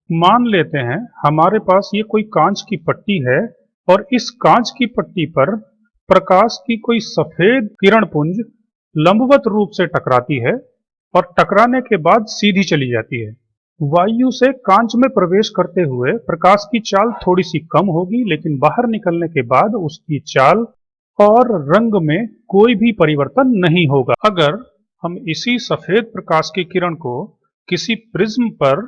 मान लेते हैं हमारे पास ये कोई कांच की पट्टी है और इस कांच की पट्टी पर प्रकाश की कोई सफेद किरण पुंज लंबवत रूप से टकराती है और टकराने के बाद सीधी चली जाती है। वायु से कांच में प्रवेश करते हुए प्रकाश की चाल थोड़ी सी कम होगी, लेकिन बाहर निकलने के बाद उसकी चाल और रंग में कोई भी परिवर्तन नहीं होगा। अगर हम इसी सफेद प्रकाश की किरण को किसी प्रिज्म पर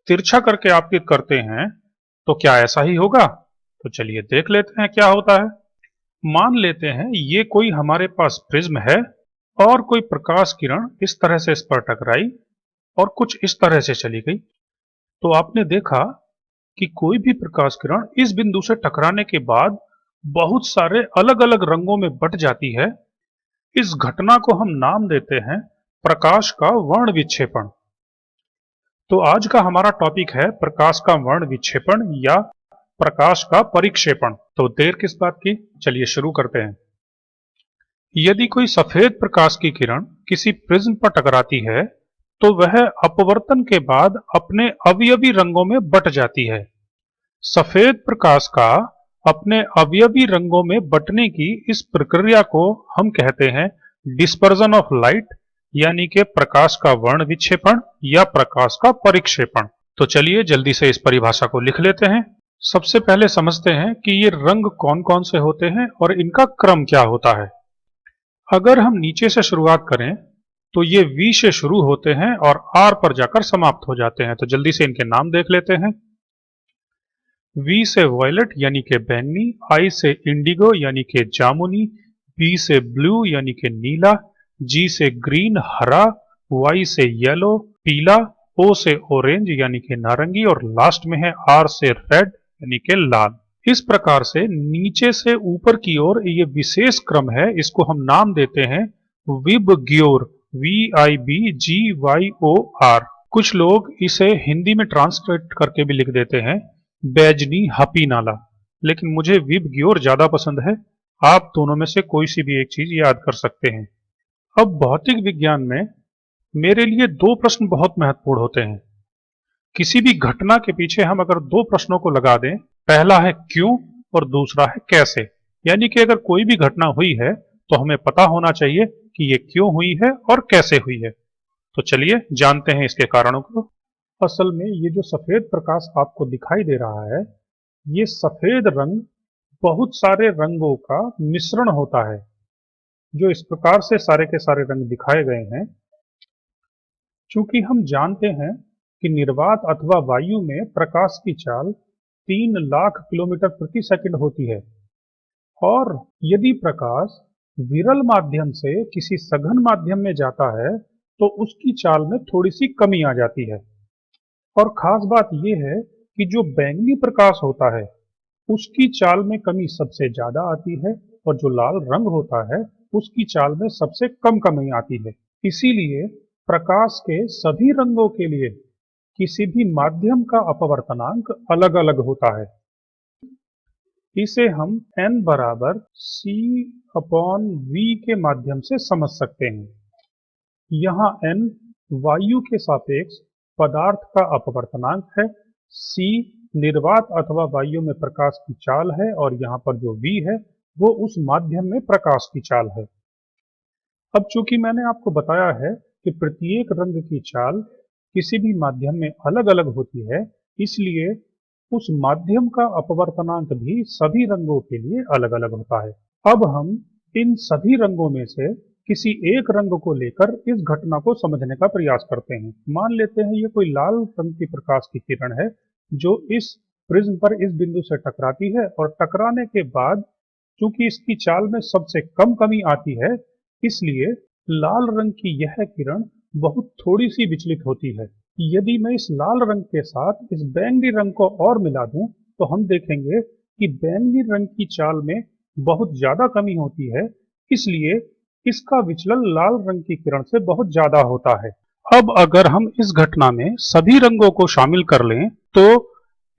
तिरछा करके आपतित करते हैं तो क्या ऐसा ही होगा? तो चलिए देख लेते हैं क्या होता है। मान लेते हैं ये कोई हमारे पास प्रिज्म है और कोई प्रकाश किरण इस तरह से इस पर टकराई और कुछ इस तरह से चली गई। तो आपने देखा कि कोई भी प्रकाश किरण इस बिंदु से टकराने के बाद बहुत सारे अलग अलग रंगों में बट जाती है। इस घटना को हम नाम देते हैं प्रकाश का वर्ण विक्षेपण। तो आज का हमारा टॉपिक है प्रकाश का वर्ण विक्षेपण या प्रकाश का परिक्षेपण। तो देर किस बात की, चलिए शुरू करते हैं। यदि कोई सफेद प्रकाश की किरण किसी प्रिज्म पर टकराती है तो वह अपवर्तन के बाद अपने अवयवी रंगों में बट जाती है। सफेद प्रकाश का अपने अवयवी रंगों में बटने की इस प्रक्रिया को हम कहते हैं डिस्पर्जन ऑफ लाइट, यानी कि प्रकाश का वर्ण विक्षेपण या प्रकाश का परिक्षेपण। तो चलिए जल्दी से इस परिभाषा को लिख लेते हैं। सबसे पहले समझते हैं कि ये रंग कौन कौन से होते हैं और इनका क्रम क्या होता है। अगर हम नीचे से शुरुआत करें तो ये V से शुरू होते हैं और R पर जाकर समाप्त हो जाते हैं। तो जल्दी से इनके नाम देख लेते हैं। V से वॉयलेट यानी कि बैंगनी, I से इंडिगो यानी कि जामुनी, B से ब्लू यानी कि नीला, G से ग्रीन हरा, Y से येलो पीला, O से ऑरेंज यानी कि नारंगी और लास्ट में है R से रेड यानी कि लाल। इस प्रकार से नीचे से ऊपर की ओर ये विशेष क्रम है, इसको हम नाम देते हैं विबग्योर, VIBGYOR। कुछ लोग इसे हिंदी में ट्रांसलेट करके भी लिख देते हैं बैजनी हपी नाला, लेकिन मुझे विबग्योर ज्यादा पसंद है। आप दोनों में से कोई सी भी एक चीज याद कर सकते हैं। अब भौतिक विज्ञान में मेरे लिए दो प्रश्न बहुत महत्वपूर्ण होते हैं। किसी भी घटना के पीछे हम अगर दो प्रश्नों को लगा दें, पहला है क्यों और दूसरा है कैसे। यानी कि अगर कोई भी घटना हुई है तो हमें पता होना चाहिए कि ये क्यों हुई है और कैसे हुई है। तो चलिए जानते हैं इसके कारणों को। असल में ये जो सफेद प्रकाश आपको दिखाई दे रहा है, ये सफेद रंग बहुत सारे रंगों का मिश्रण होता है। जो इस प्रकार से सारे के सारे रंग दिखाए गए हैं, चूंकि हम जानते हैं कि निर्वात अथवा वायु में प्रकाश की चाल 3 लाख किलोमीटर प्रति सेकंड होती है और यदि प्रकाश विरल माध्यम से किसी सघन माध्यम में जाता है तो उसकी चाल में थोड़ी सी कमी आ जाती है। और खास बात यह है कि जो बैंगनी प्रकाश होता है उसकी चाल में कमी सबसे ज्यादा आती है और जो लाल रंग होता है उसकी चाल में सबसे कम कमी आती है। इसीलिए प्रकाश के सभी रंगों के लिए किसी भी माध्यम का अपवर्तनांक अलग अलग होता है। इसे हम n बराबर C/V के माध्यम से समझ सकते हैं। यहाँ n वायु के सापेक्ष पदार्थ का अपवर्तनांक है, C निर्वात अथवा वायु में प्रकाश की चाल है और यहाँ पर जो V है वो उस माध्यम में प्रकाश की चाल है। अब चूंकि मैंने आपको बताया है कि प्रत्येक रंग की चाल किसी भी माध्यम में अलग अलग होती है, इसलिए उस माध्यम का अपवर्तनांक भी सभी रंगों के लिए अलग अलग होता है। अब हम इन सभी रंगों में से किसी एक रंग को लेकर इस घटना को समझने का प्रयास करते हैं। मान लेते हैं ये कोई लाल रंग की प्रकाश की किरण है जो इस प्रिज्म पर इस बिंदु से टकराती है और टकराने के बाद चूंकि इसकी चाल में सबसे कम कमी आती है, इसलिए लाल रंग की यह किरण बहुत थोड़ी सी विचलित होती है। यदि मैं इस लाल रंग के साथ इस बैंगनी रंग को और मिला दूं तो हम देखेंगे कि बैंगनी रंग की चाल में बहुत ज्यादा कमी होती है, इसलिए इसका विचलन लाल रंग की किरण से बहुत ज्यादा होता है। अब अगर हम इस घटना में सभी रंगों को शामिल कर लें तो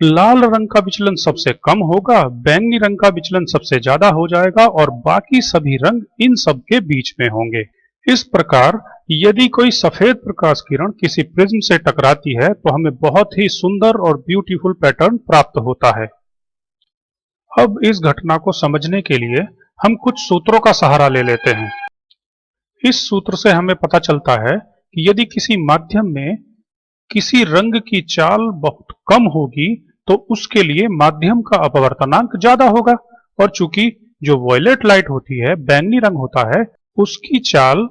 लाल रंग का विचलन सबसे कम होगा, बैंगनी रंग का विचलन सबसे ज्यादा हो जाएगा और बाकी सभी रंग इन सब के बीच में होंगे। इस प्रकार यदि कोई सफेद प्रकाश किरण किसी प्रिज्म से टकराती है तो हमें बहुत ही सुंदर और ब्यूटीफुल पैटर्न प्राप्त होता है। अब इस घटना को समझने के लिए हम कुछ सूत्रों का सहारा ले लेते हैं। इस सूत्र से हमें पता चलता है कि यदि किसी माध्यम में किसी रंग की चाल बहुत कम होगी तो उसके लिए माध्यम का अपवर्तनांक ज्यादा होगा, और चूंकि जो वॉयलेट लाइट होती है, बैंगनी रंग होता है, उसकी चाल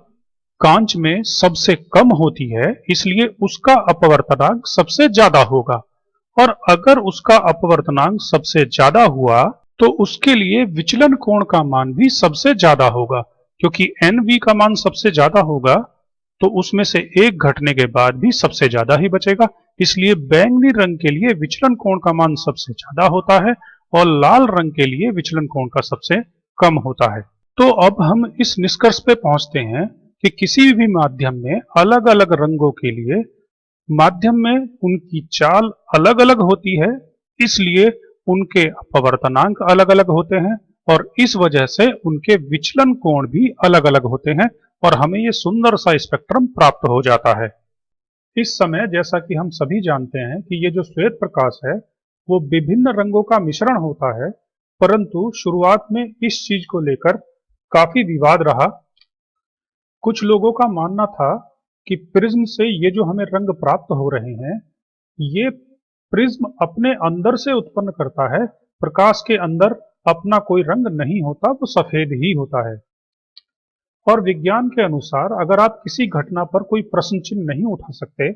कांच में सबसे कम होती है, इसलिए उसका अपवर्तनांक सबसे ज्यादा होगा। और अगर उसका अपवर्तनांक सबसे ज्यादा हुआ तो उसके लिए विचलन कोण का मान भी सबसे ज्यादा होगा, क्योंकि NV का मान सबसे ज्यादा होगा तो उसमें से एक घटने के बाद भी सबसे ज्यादा ही बचेगा। इसलिए बैंगनी रंग के लिए विचलन कोण का मान सबसे ज्यादा होता है और लाल रंग के लिए विचलन कोण का सबसे कम होता है। तो अब हम इस निष्कर्ष पे पहुंचते हैं कि किसी भी माध्यम में अलग अलग रंगों के लिए माध्यम में उनकी चाल अलग अलग होती है, इसलिए उनके अपवर्तनांक अलग अलग होते हैं और इस वजह से उनके विचलन कोण भी अलग अलग होते हैं और हमें ये सुंदर सा स्पेक्ट्रम प्राप्त हो जाता है। इस समय जैसा कि हम सभी जानते हैं कि ये जो श्वेत प्रकाश है वो विभिन्न रंगों का मिश्रण होता है, परंतु शुरुआत में इस चीज को लेकर काफी विवाद रहा। कुछ लोगों का मानना था कि प्रिज्म से ये जो हमें रंग प्राप्त हो रहे हैं, ये प्रिज्म अपने अंदर से उत्पन्न करता है, प्रकाश के अंदर अपना कोई रंग नहीं होता, वो सफेद ही होता है। और विज्ञान के अनुसार अगर आप किसी घटना पर कोई प्रश्न चिन्ह नहीं उठा सकते,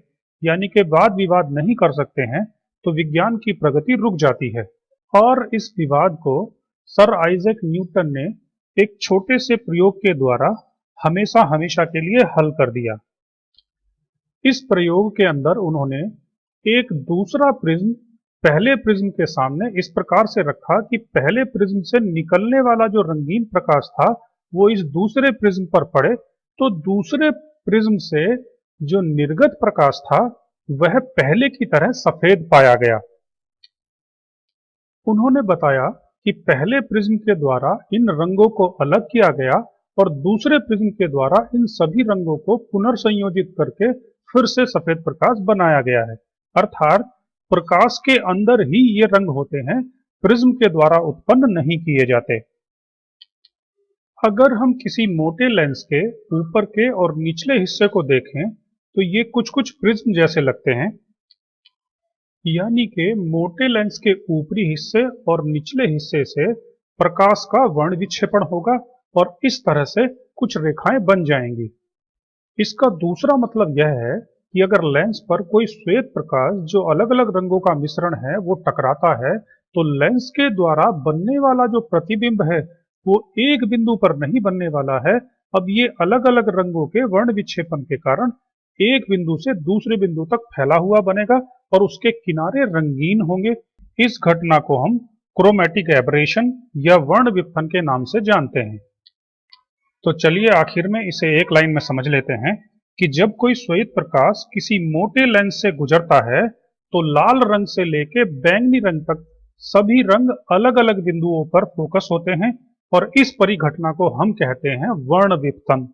यानी कि वाद विवाद नहीं कर सकते हैं, तो विज्ञान की प्रगति रुक जाती है। और इस विवाद को सर आइजैक न्यूटन ने एक छोटे से प्रयोग के द्वारा हमेशा हमेशा के लिए हल कर दिया। इस प्रयोग के अंदर उन्होंने एक दूसरा प्रिज्म पहले प्रिज्म के सामने इस प्रकार से रखा कि पहले प्रिज्म से निकलने वाला जो रंगीन प्रकाश था वो इस दूसरे प्रिज्म पर पड़े, तो दूसरे प्रिज्म से जो निर्गत प्रकाश था वह पहले की तरह सफेद पाया गया। उन्होंने बताया कि पहले प्रिज्म के द्वारा इन रंगों को अलग किया गया और दूसरे प्रिज्म के द्वारा इन सभी रंगों को पुनर्संयोजित करके फिर से सफेद प्रकाश बनाया गया है। अर्थात प्रकाश के अंदर ही ये रंग होते हैं, प्रिज्म के द्वारा उत्पन्न नहीं किए जाते। अगर हम किसी मोटे लेंस के ऊपर के और निचले हिस्से को देखें तो ये कुछ कुछ प्रिज्म जैसे लगते हैं, यानी कि मोटे लेंस के ऊपरी हिस्से और निचले हिस्से से प्रकाश का वर्ण विक्षेपण होगा और इस तरह से कुछ रेखाएं बन जाएंगी। इसका दूसरा मतलब यह है कि अगर लेंस पर कोई श्वेत प्रकाश जो अलग अलग रंगों का मिश्रण है वो टकराता है तो लेंस के द्वारा बनने वाला जो प्रतिबिंब है वो एक बिंदु पर नहीं बनने वाला है। अब ये अलग अलग रंगों के वर्ण विक्षेपण के कारण एक बिंदु से दूसरे बिंदु तक फैला हुआ बनेगा और उसके किनारे रंगीन होंगे। इस घटना को हम क्रोमैटिक एबरेशन या वर्ण विपथन के नाम से जानते हैं। तो चलिए आखिर में इसे एक लाइन में समझ लेते हैं कि जब कोई श्वेत प्रकाश किसी मोटे लेंस से गुजरता है तो लाल रंग से लेके बैंगनी रंग तक सभी रंग अलग अलग बिंदुओं पर फोकस होते हैं और इस परिघटना को हम कहते हैं वर्ण विपथन।